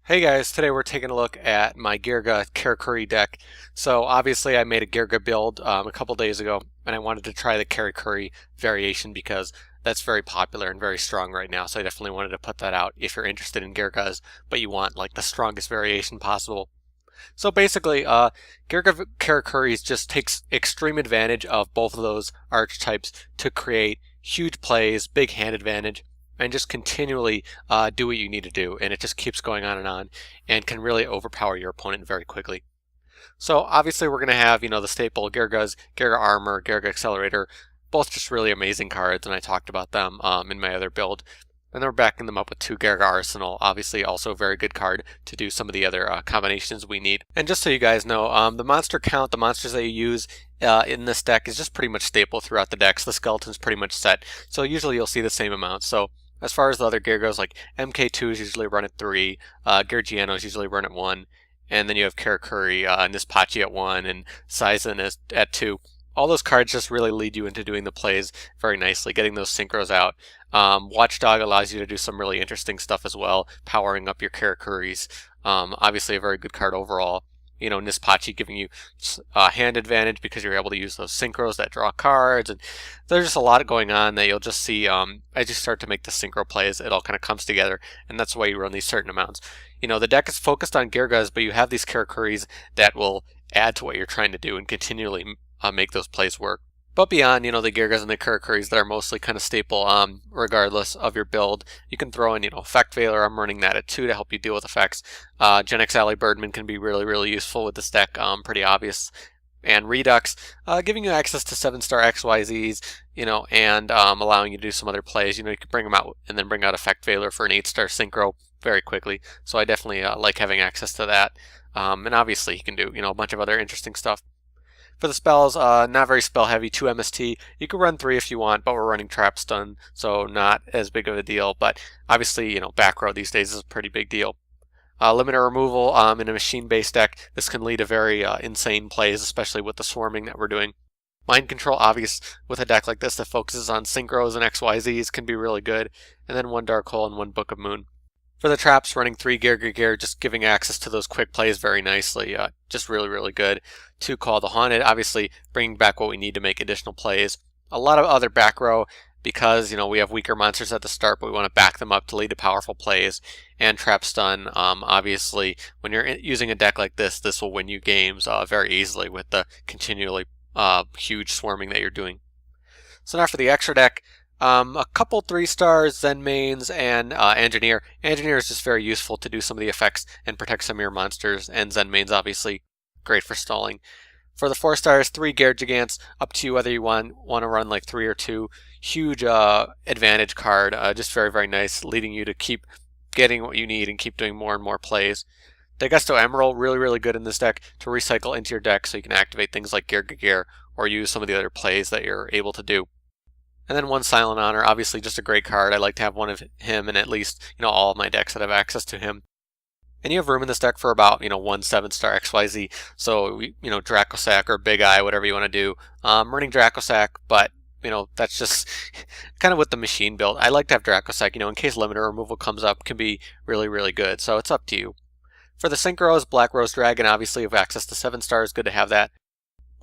Hey guys, today we're taking a look at my Geargia Karakuri deck. So obviously I made a Geargia build a couple days ago, and I wanted to try the Karakuri variation because that's very popular and very strong right now. So I definitely wanted to put that out if you're interested in Geargias, but you want like the strongest variation possible. So basically, Geargia Karakuri just takes extreme advantage of both of those archetypes to create huge plays, big hand advantage, and just continually do what you need to do. And it just keeps going on and can really overpower your opponent very quickly. So obviously we're going to have, the staple Geargias, Geargiarmor, Geargiaccelerator, both just really amazing cards, and I talked about them in my other build. And then we're backing them up with two Geargiarsenal, obviously also a very good card to do some of the other combinations we need. And just so you guys know, the monster count, the monsters that you use in this deck is just pretty much staple throughout the decks. The skeleton's pretty much set, so usually you'll see the same amount. So as far as the other gear goes, like MK-II is usually run at 3, Geargiano is usually run at 1, and then you have Karakuri, Nishipachi at 1, and Saizan at 2. All those cards just really lead you into doing the plays very nicely, getting those synchros out. Watchdog allows you to do some really interesting stuff as well, powering up your Karakuris. Obviously a very good card overall. Nishipachi giving you hand advantage because you're able to use those synchros that draw cards, and there's just a lot going on that you'll just see as you start to make the synchro plays. It all kind of comes together, and that's why you run these certain amounts. The deck is focused on Geargias, but you have these Karakuris that will add to what you're trying to do and continually make those plays work. But beyond, the Geargias and the Karakuris that are mostly kind of staple, regardless of your build, you can throw in, Effect Veiler. I'm running that at 2 to help you deal with effects. Genex Birdman can be really, really useful with this deck, pretty obvious. And Redox, giving you access to 7-star XYZs, and allowing you to do some other plays. You can bring them out and then bring out Effect Veiler for an 8-star synchro very quickly. So I definitely like having access to that. And obviously you can do, a bunch of other interesting stuff. For the spells, not very spell heavy, 2 MST. You could run 3 if you want, but we're running Trap Stun, so not as big of a deal. But obviously, back row these days is a pretty big deal. Limiter removal in a machine-based deck, this can lead to very insane plays, especially with the swarming that we're doing. Mind Control, obvious, with a deck like this that focuses on synchros and XYZs, can be really good. And then 1 Dark Hole and 1 Book of Moon. For the traps, running 3 Gear, just giving access to those quick plays very nicely. Just really, really good. 2 Call the Haunted, obviously bringing back what we need to make additional plays. A lot of other back row because, we have weaker monsters at the start, but we want to back them up to lead to powerful plays. And Trap Stun, obviously, when you're using a deck like this, this will win you games very easily with the continually huge swarming that you're doing. So now for the extra deck, a couple 3-stars, Zenmaines, and Engineer. Engineer is just very useful to do some of the effects and protect some of your monsters, and Zenmaines obviously great for stalling. For the 4-stars, 3 Gear Gigants, up to you whether you want to run like 3 or 2. Huge advantage card, just very, very nice, leading you to keep getting what you need and keep doing more and more plays. Daigusto Emeral, really, really good in this deck to recycle into your deck so you can activate things like Gear or use some of the other plays that you're able to do. And then 1 Silent Honor, obviously just a great card. I like to have one of him in at least, all of my decks that have access to him. And you have room in this deck for about, 1 7-star XYZ. So, Dracossack or Big Eye, whatever you want to do. Running Dracossack, but, that's just kind of with the machine build. I like to have Dracossack, in case limiter removal comes up, can be really, really good. So it's up to you. For the Synchros, Black Rose Dragon, obviously, have access to 7 stars. Good to have that.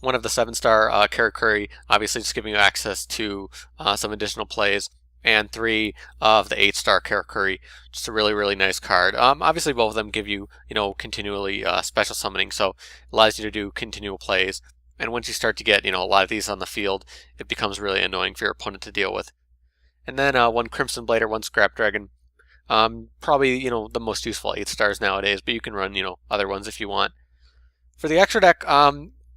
1 of the 7-star Karakuri, obviously just giving you access to some additional plays, and 3 of the 8-star Karakuri, just a really, really nice card. Obviously both of them give you, continually special summoning, so it allows you to do continual plays, and once you start to get, a lot of these on the field, it becomes really annoying for your opponent to deal with. And then 1 Crimson Blade or 1 Scrap Dragon, probably, the most useful 8 stars nowadays, but you can run, other ones if you want. For the extra deck,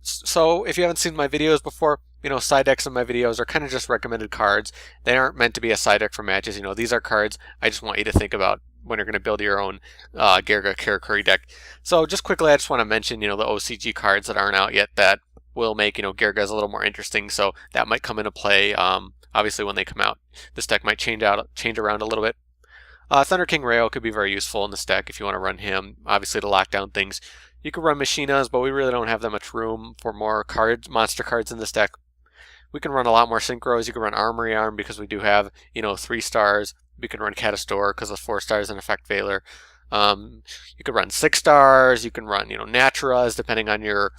so if you haven't seen my videos before, side decks in my videos are kind of just recommended cards. They aren't meant to be a side deck for matches. These are cards I just want you to think about when you're going to build your own Geargia Karakuri deck. So just quickly, I just want to mention, the OCG cards that aren't out yet that will make, Geargias a little more interesting. So that might come into play, obviously, when they come out. This deck might change around a little bit. Thunder King Rai-Oh could be very useful in this deck if you want to run him, obviously to lock down things. You could run Machinas, but we really don't have that much room for more monster cards in this deck. We can run a lot more Synchros. You can run Armory Arm because we do have, 3 stars. We can run Catastor because of 4 stars and Effect Veiler. You could run 6 stars, you can run, Naturas, depending on your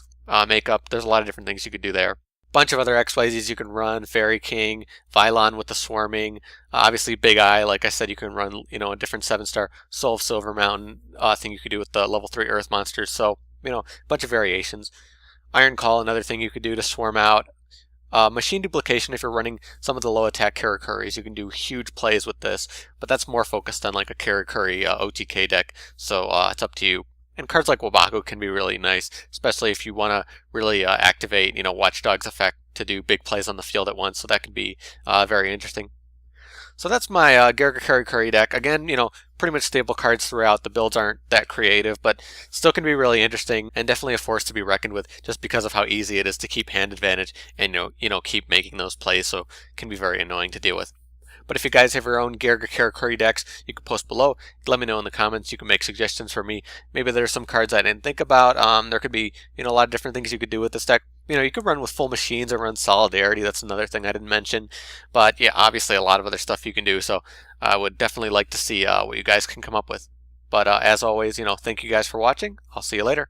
makeup. There's a lot of different things you could do there. Bunch of other XYZs you can run, Fairy King, Vylon with the swarming, obviously Big Eye, like I said, you can run, a different 7-star Soul of Silver Mountain thing you could do with the level 3 Earth monsters, so, a bunch of variations. Iron Call, another thing you could do to swarm out. Machine Duplication, if you're running some of the low attack Karakuris, you can do huge plays with this, but that's more focused on like a Karakuri OTK deck, so it's up to you. And cards like Wabaku can be really nice, especially if you want to really activate, Watchdog's effect to do big plays on the field at once, so that could be very interesting. So that's my Geargia Karakuri deck. Again, pretty much stable cards throughout. The builds aren't that creative, but still can be really interesting and definitely a force to be reckoned with just because of how easy it is to keep hand advantage and, keep making those plays, so it can be very annoying to deal with. But if you guys have your own Geargia Karakuri decks, you can post below. Let me know in the comments. You can make suggestions for me. Maybe there's some cards I didn't think about. There could be, a lot of different things you could do with this deck. You could run with full machines or run Solidarity. That's another thing I didn't mention. But yeah, obviously a lot of other stuff you can do. So I would definitely like to see what you guys can come up with. But as always, thank you guys for watching. I'll see you later.